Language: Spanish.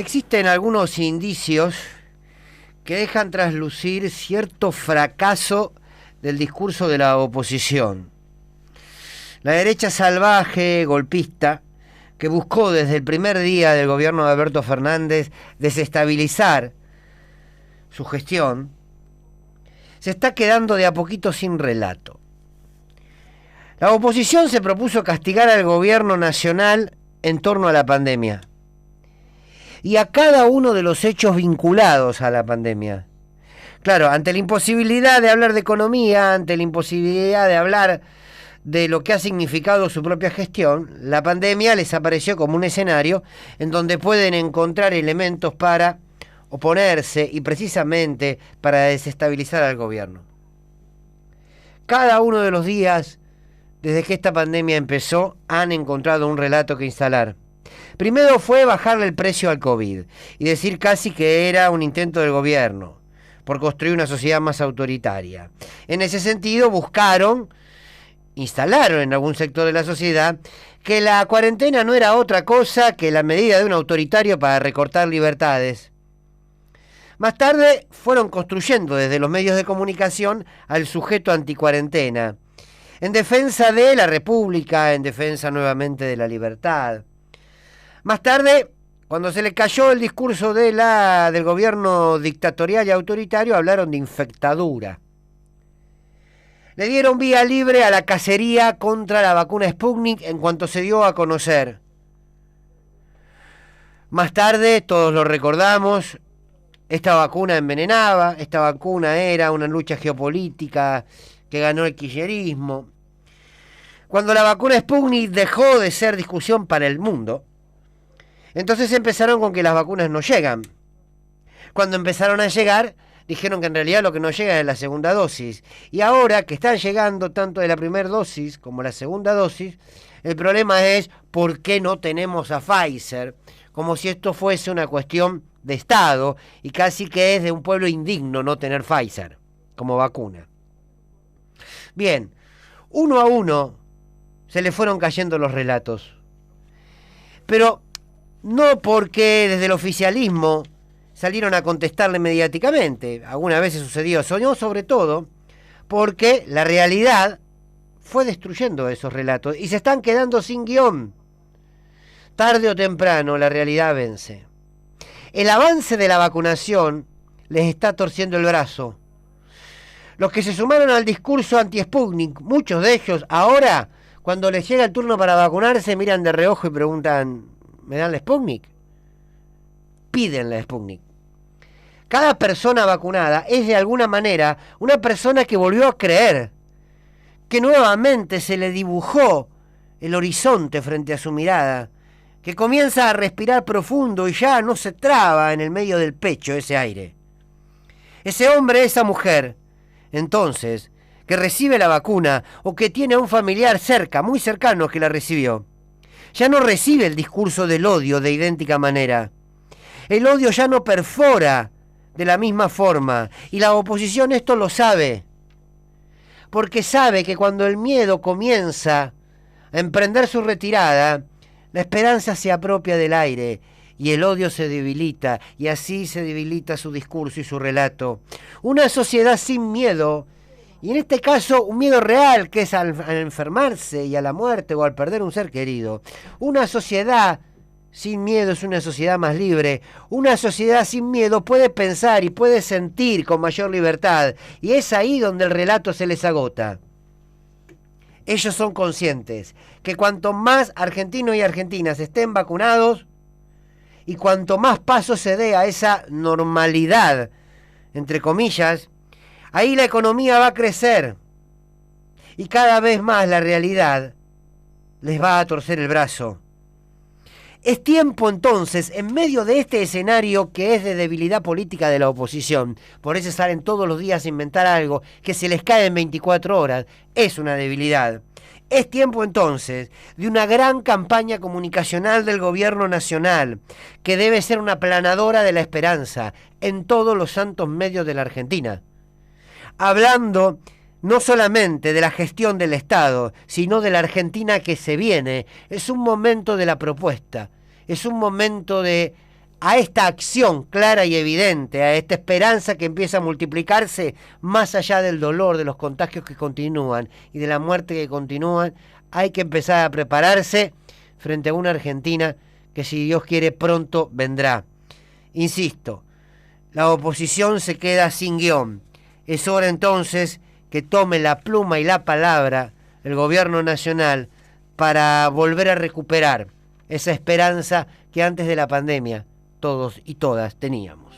Existen algunos indicios que dejan traslucir cierto fracaso del discurso de la oposición. La derecha salvaje, golpista, que buscó desde el primer día del gobierno de Alberto Fernández desestabilizar su gestión, se está quedando de a poquito sin relato. La oposición se propuso castigar al gobierno nacional en torno a la pandemia y a cada uno de los hechos vinculados a la pandemia. Claro, ante la imposibilidad de hablar de economía, ante la imposibilidad de hablar de lo que ha significado su propia gestión, la pandemia les apareció como un escenario en donde pueden encontrar elementos para oponerse y precisamente para desestabilizar al gobierno. Cada uno de los días, desde que esta pandemia empezó, han encontrado un relato que instalar. Primero fue bajarle el precio al COVID y decir casi que era un intento del gobierno por construir una sociedad más autoritaria. En ese sentido instalaron en algún sector de la sociedad que la cuarentena no era otra cosa que la medida de un autoritario para recortar libertades. Más tarde fueron construyendo desde los medios de comunicación al sujeto anticuarentena, en defensa de la República, en defensa nuevamente de la libertad. Más tarde, cuando se le cayó el discurso del gobierno dictatorial y autoritario, hablaron de infectadura. Le dieron vía libre a la cacería contra la vacuna Sputnik en cuanto se dio a conocer. Más tarde, todos lo recordamos, esta vacuna envenenaba, esta vacuna era una lucha geopolítica que ganó el kirchnerismo. Cuando la vacuna Sputnik dejó de ser discusión para el mundo, entonces empezaron con que las vacunas no llegan. Cuando empezaron a llegar, dijeron que en realidad lo que no llega es la segunda dosis. Y ahora que están llegando tanto de la primera dosis como la segunda dosis, el problema es ¿por qué no tenemos a Pfizer? Como si esto fuese una cuestión de Estado y casi que es de un pueblo indigno no tener Pfizer como vacuna. Bien, uno a uno se le fueron cayendo los relatos. Pero no porque desde el oficialismo salieron a contestarle mediáticamente, algunas veces sucedió, sino sobre todo porque la realidad fue destruyendo esos relatos y se están quedando sin guión. Tarde o temprano la realidad vence. El avance de la vacunación les está torciendo el brazo. Los que se sumaron al discurso anti-Sputnik, muchos de ellos ahora, cuando les llega el turno para vacunarse, miran de reojo y preguntan, ¿me dan la Sputnik? Piden la Sputnik. Cada persona vacunada es de alguna manera una persona que volvió a creer, que nuevamente se le dibujó el horizonte frente a su mirada, que comienza a respirar profundo y ya no se traba en el medio del pecho ese aire. Ese hombre, esa mujer, entonces, que recibe la vacuna o que tiene a un familiar cerca, muy cercano que la recibió, ya no recibe el discurso del odio de idéntica manera. El odio ya no perfora de la misma forma y la oposición esto lo sabe, porque sabe que cuando el miedo comienza a emprender su retirada, la esperanza se apropia del aire y el odio se debilita y así se debilita su discurso y su relato. Una sociedad sin miedo, y en este caso un miedo real que es al enfermarse y a la muerte o al perder un ser querido. Una sociedad sin miedo es una sociedad más libre. Una sociedad sin miedo puede pensar y puede sentir con mayor libertad. Y es ahí donde el relato se les agota. Ellos son conscientes que cuanto más argentinos y argentinas estén vacunados y cuanto más paso se dé a esa normalidad, entre comillas, ahí la economía va a crecer. Y cada vez más la realidad les va a torcer el brazo. Es tiempo entonces, en medio de este escenario que es de debilidad política de la oposición, por eso salen todos los días a inventar algo que se les cae en 24 horas, es una debilidad. Es tiempo entonces de una gran campaña comunicacional del gobierno nacional, que debe ser una aplanadora de la esperanza en todos los santos medios de la Argentina. Hablando no solamente de la gestión del Estado, sino de la Argentina que se viene. Es un momento de la propuesta, es un momento de a esta acción clara y evidente, a esta esperanza que empieza a multiplicarse más allá del dolor, de los contagios que continúan y de la muerte que continúan, hay que empezar a prepararse frente a una Argentina que, si Dios quiere, pronto vendrá. Insisto, la oposición se queda sin guión. Es hora entonces que tome la pluma y la palabra el gobierno nacional para volver a recuperar esa esperanza que antes de la pandemia todos y todas teníamos.